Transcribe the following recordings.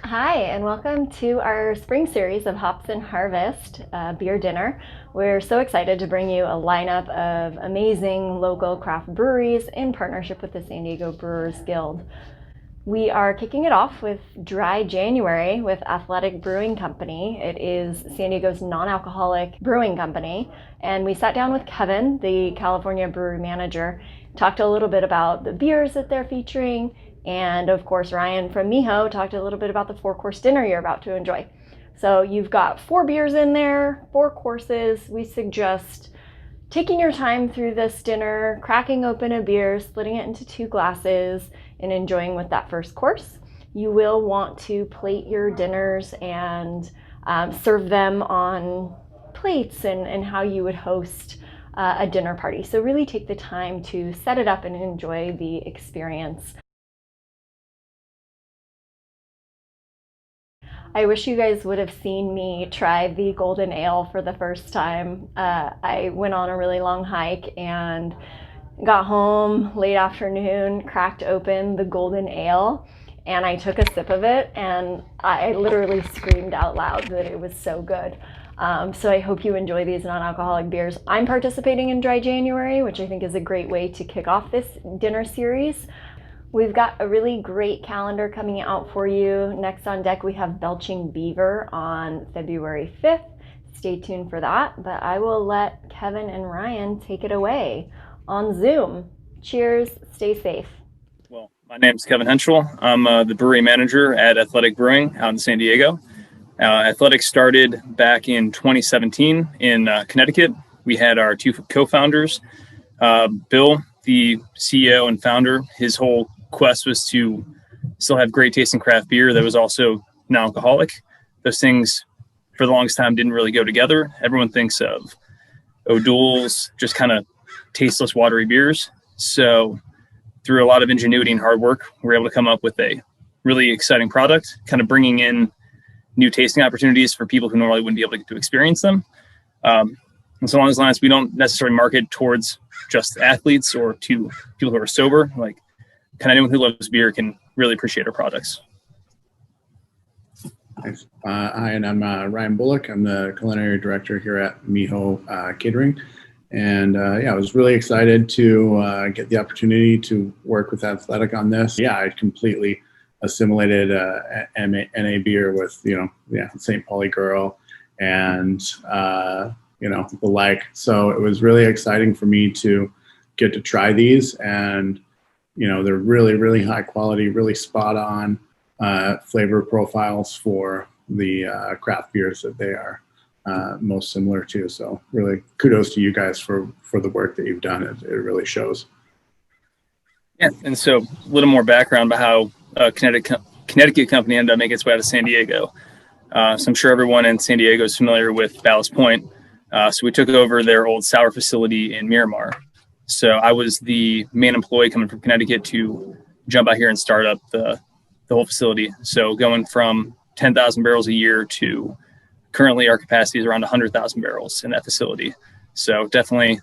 Hi, and welcome to our spring series of Hops and Harvest beer dinner. We're so excited to bring you a lineup of amazing local craft breweries in partnership with the San Diego Brewers Guild. We are kicking it off with Dry January with Athletic Brewing Company. It is San Diego's non-alcoholic brewing company, and we sat down with Kevin, the California brewery manager, talked a little bit about the beers that they're featuring, and of course Ryan from MIHO talked a little bit about the 4-course dinner you're about to enjoy. So you've got 4 beers in there, 4 courses. We suggest taking your time through this dinner, cracking open a beer, splitting it into 2 glasses, and enjoying with that first course. You will want to plate your dinners and serve them on plates and how you would host a dinner party. So really take the time to set it up and enjoy the experience. I wish you guys would have seen me try the golden ale for the first time. I went on a really long hike and got home late afternoon, cracked open the golden ale, and I took a sip of it, and I literally screamed out loud that it was so good. So I hope you enjoy these non-alcoholic beers. I'm participating in Dry January, which I think is a great way to kick off this dinner series. We've got a really great calendar coming out for you. Next on deck, we have Belching Beaver on February 5th. Stay tuned for that, but I will let Kevin and Ryan take it away on Zoom. Cheers, stay safe. Well, my name is Kevin Henschel. I'm the brewery manager at Athletic Brewing out in San Diego. Athletic started back in 2017 in Connecticut. We had our 2 co-founders. Bill, the CEO and founder, his whole quest was to still have great tasting craft beer that was also non-alcoholic. Those things for the longest time didn't really go together. Everyone thinks of O'Doul's, just kind of tasteless, watery beers. So through a lot of ingenuity and hard work, we were able to come up with a really exciting product, kind of bringing in new tasting opportunities for people who normally wouldn't be able to get to experience them. And so along those lines, we don't necessarily market towards just athletes or to people who are sober. Like, kind of anyone who loves beer can really appreciate our products. Thanks. Hi, and I'm Ryan Bullock. I'm the culinary director here at MIHO Catering. And I was really excited to get the opportunity to work with Athletic on this. Yeah, I completely assimilated NA beer with, St. Pauli Girl and, the like. So it was really exciting for me to get to try these, and they're really, really high quality, really spot on flavor profiles for the craft beers that they are most similar to. So really kudos to you guys for the work that you've done. It really shows. Yeah, and so a little more background about how Connecticut company ended up making its way out of San Diego. So I'm sure everyone in San Diego is familiar with Ballast Point. So we took over their old sour facility in Miramar. So I was the main employee coming from Connecticut to jump out here and start up the whole facility. So going from 10,000 barrels a year to currently our capacity is around 100,000 barrels in that facility. So definitely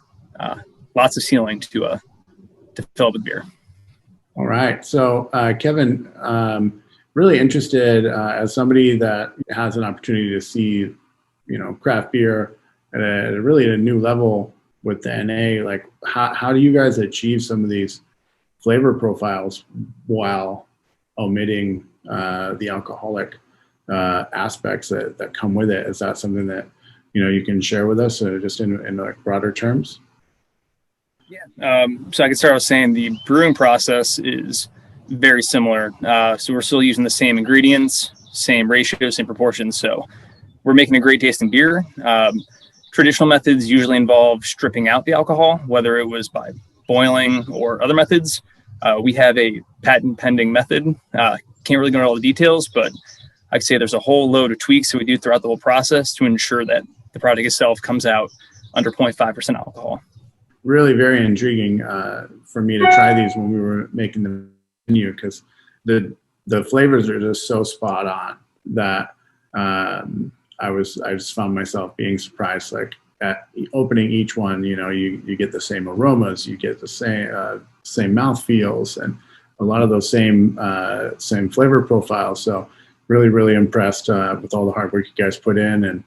lots of ceiling to fill up with beer. All right. So Kevin, really interested as somebody that has an opportunity to see, craft beer at a new level with the NA. Like, how do you guys achieve some of these flavor profiles while omitting the alcoholic aspects that come with it? Is that something that you can share with us, just in like broader terms? Yeah. So I can start with saying the brewing process is very similar. So we're still using the same ingredients, same ratios, same proportions. So we're making a great tasting beer. Traditional methods usually involve stripping out the alcohol, whether it was by boiling or other methods. We have a patent pending method. Can't really go into all the details, but I'd say there's a whole load of tweaks that we do throughout the whole process to ensure that the product itself comes out under 0.5% alcohol. Really very intriguing for me to try these when we were making the menu, because the flavors are just so spot on that I just found myself being surprised. Like at opening each one, you get the same aromas, you get the same mouth feels, and a lot of those same flavor profiles. So really, really impressed with all the hard work you guys put in, and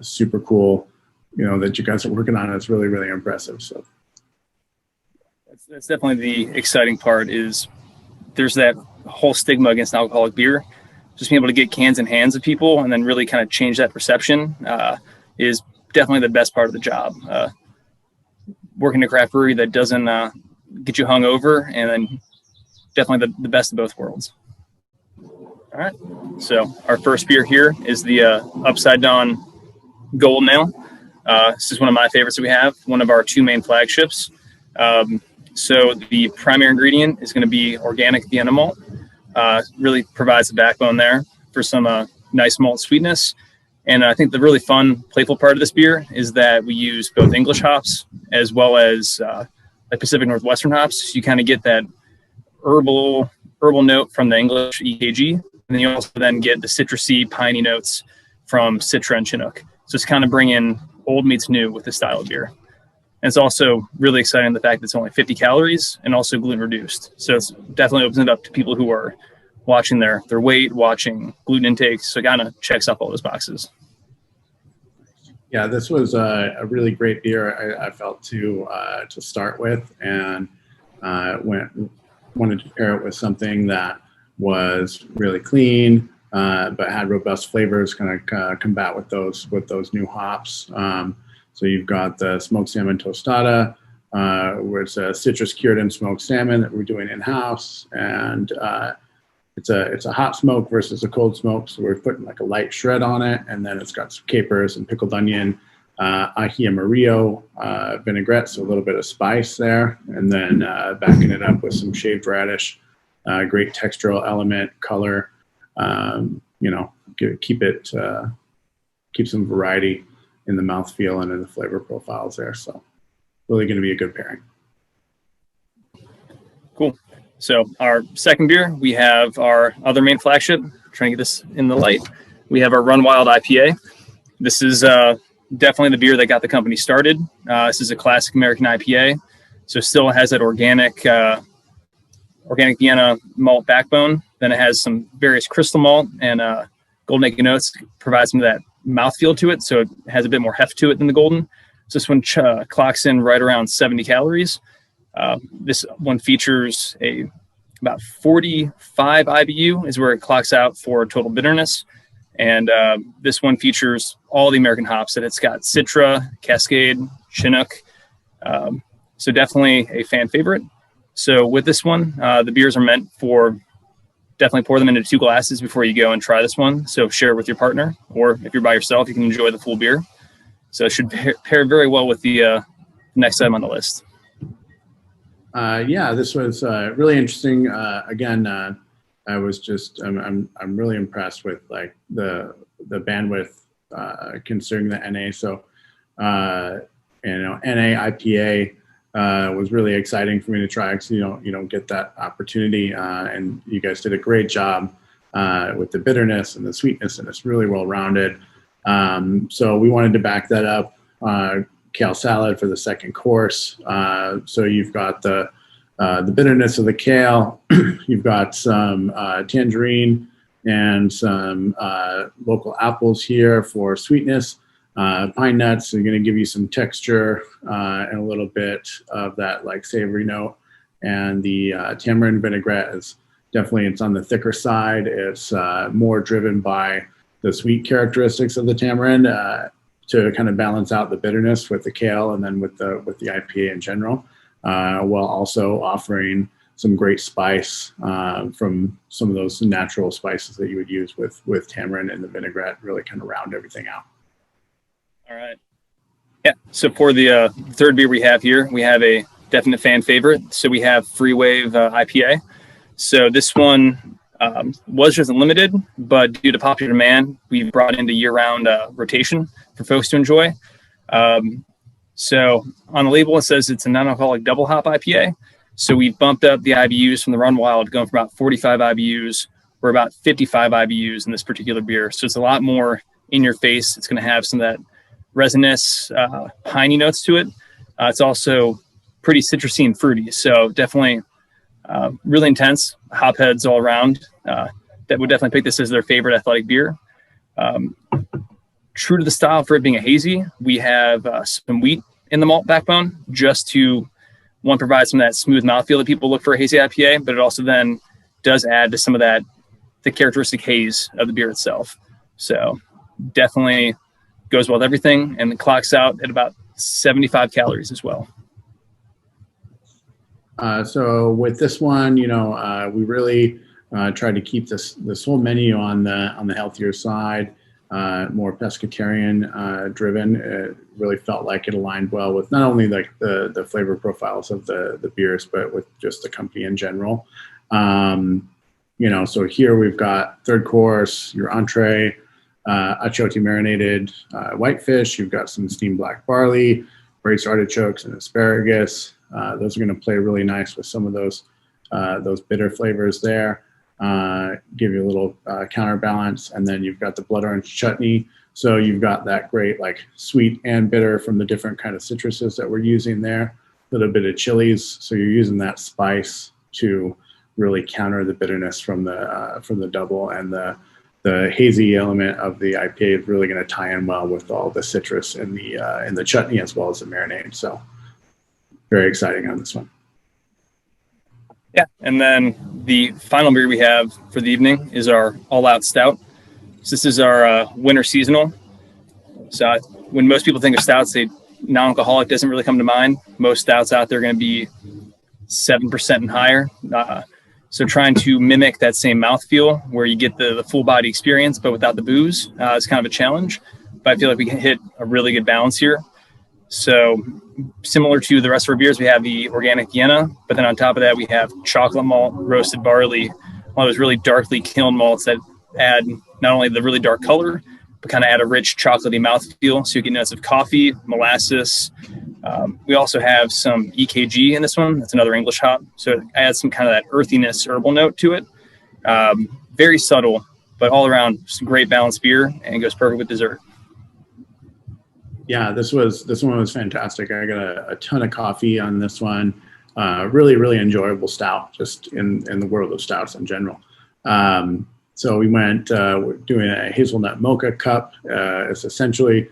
super cool, that you guys are working on. It's really, really impressive. So that's definitely the exciting part. Is there's that whole stigma against alcoholic beer. Just being able to get cans in hands of people and then really kind of change that perception is definitely the best part of the job. Working in a craft brewery that doesn't get you hung over, and then definitely the best of both worlds. All right. So our first beer here is the Upside Down Golden Ale. This is one of my favorites that we have, one of our two main flagships. So the primary ingredient is going to be organic Vienna malt. Really provides the backbone there for some nice malt sweetness. And I think the really fun, playful part of this beer is that we use both English hops as well as like Pacific Northwestern hops. So you kind of get that herbal note from the English EKG, and then you also then get the citrusy, piney notes from Citra and Chinook. So it's kind of bringing old meets new with this style of beer. And it's also really exciting the fact that it's only 50 calories and also gluten reduced. So it's definitely opens it up to people who are watching their weight, watching gluten intake. So it kind of checks off all those boxes. Yeah, this was a really great beer, I felt, to start with, and wanted to pair it with something that was really clean, but had robust flavors, kind of combat with those new hops. So you've got the smoked salmon tostada, where it's a citrus cured and smoked salmon that we're doing in-house, and it's a hot smoke versus a cold smoke. So we're putting like a light shred on it, and then it's got some capers and pickled onion, ají amarillo vinaigrette, so a little bit of spice there, and then backing it up with some shaved radish, great textural element, color. Keep some variety in the mouthfeel and in the flavor profiles there. So really going to be a good pairing. Cool. So our second beer, we have our other main flagship. Trying to get this in the light. We have our Run Wild IPA. This is definitely the beer that got the company started. This is a classic American IPA. So still has that organic Vienna malt backbone. Then it has some various crystal malt and golden acre notes, provides some of that mouthfeel to it. So it has a bit more heft to it than the golden. So this one clocks in right around 70 calories. This one features about 45 IBU is where it clocks out for total bitterness. And this one features all the American hops that it's got: Citra, Cascade, Chinook. So definitely a fan favorite. So with this one, the beers are meant for definitely pour them into 2 glasses before you go and try this one. So share it with your partner, or if you're by yourself, you can enjoy the full beer. So it should pair very well with the next item on the list. Yeah, this was really interesting. Again, I was just I'm really impressed with like the bandwidth considering the NA. So NA IPA was really exciting for me to try, because you don't get that opportunity, and you guys did a great job with the bitterness and the sweetness, and it's really well rounded. So we wanted to back that up. Kale Salad for the second course. So you've got the bitterness of the kale. You've got some tangerine and some local apples here for sweetness. Pine nuts are going to give you some texture and a little bit of that like savory note. And the tamarind vinaigrette is definitely, it's on the thicker side. It's more driven by the sweet characteristics of the tamarind to kind of balance out the bitterness with the kale, and then with the IPA in general, while also offering some great spice from some of those natural spices that you would use with tamarind and the vinaigrette, really kind of round everything out. All right. Yeah. So for the third beer we have here, we have a definite fan favorite. So we have Wave IPA. So this one was just limited, but due to popular demand, we brought into year-round rotation for folks to enjoy. So on the label, it says it's a non-alcoholic double hop IPA. So we bumped up the IBUs from the Run Wild, going from about 45 IBUs or about 55 IBUs in this particular beer. So it's a lot more in your face. It's going to have some of that resinous, piney notes to it. It's also pretty citrusy and fruity. So definitely really intense hop heads all around. that would definitely pick this as their favorite athletic beer. True to the style for it being a hazy, we have some wheat in the malt backbone just to, one, provide some of that smooth mouthfeel that people look for a hazy IPA, but it also then does add to some of that, the characteristic haze of the beer itself. So definitely goes well with everything, and it clocks out at about 75 calories as well. So with this one, we really tried to keep this whole menu on the healthier side, more pescatarian driven. It really felt like it aligned well with not only like the flavor profiles of the beers, but with just the company in general. So here we've got third course, your entree, achiote marinated whitefish. You've got some steamed black barley, braised artichokes, and asparagus. Those are going to play really nice with some of those bitter flavors there. Give you a little counterbalance, and then you've got the blood orange chutney. So you've got that great like sweet and bitter from the different kind of citruses that we're using there. A little bit of chilies, so you're using that spice to really counter the bitterness from the double, and the hazy element of the IPA is really going to tie in well with all the citrus in the chutney as well as the marinade. So very exciting on this one. Yeah, and then the final beer we have for the evening is our All Out Stout. So this is our winter seasonal. So when most people think of stouts, non-alcoholic doesn't really come to mind. Most stouts out there are going to be 7% and higher. So trying to mimic that same mouthfeel where you get the full body experience, but without the booze, is kind of a challenge. But I feel like we can hit a really good balance here. So similar to the rest of our beers, we have the organic Vienna, but then on top of that, we have chocolate malt, roasted barley, one of those really darkly kiln malts that add not only the really dark color, but kind of add a rich chocolatey mouthfeel. So you get notes of coffee, molasses. We also have some EKG in this one. That's another English hop. So it adds some kind of that earthiness, herbal note to it. Very subtle, but all around just a great balanced beer, and it goes perfect with dessert. Yeah, this one was fantastic. I got a ton of coffee on this one. Really, really enjoyable stout, just in the world of stouts in general. So we went, we're doing a Hazelnut Mocha Cup. It's essentially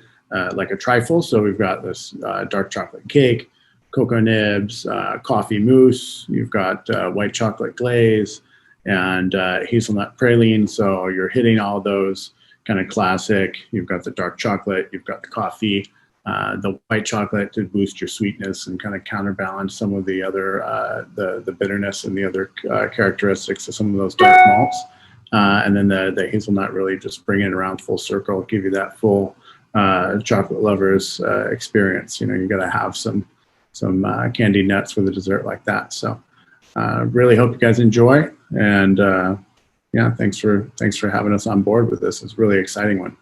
like a trifle. So we've got this dark chocolate cake, cocoa nibs, coffee mousse. You've got white chocolate glaze and hazelnut praline. So you're hitting all those kind of classic. You've got the dark chocolate, you've got the coffee, the white chocolate to boost your sweetness and kind of counterbalance some of the other, the bitterness and the other characteristics of some of those dark malts. And then the hazelnut really just bring it around full circle, give you that full chocolate lovers experience. You got to have some candied nuts for the dessert like that. So really hope you guys enjoy, and yeah, thanks for having us on board with this. It's a really exciting one.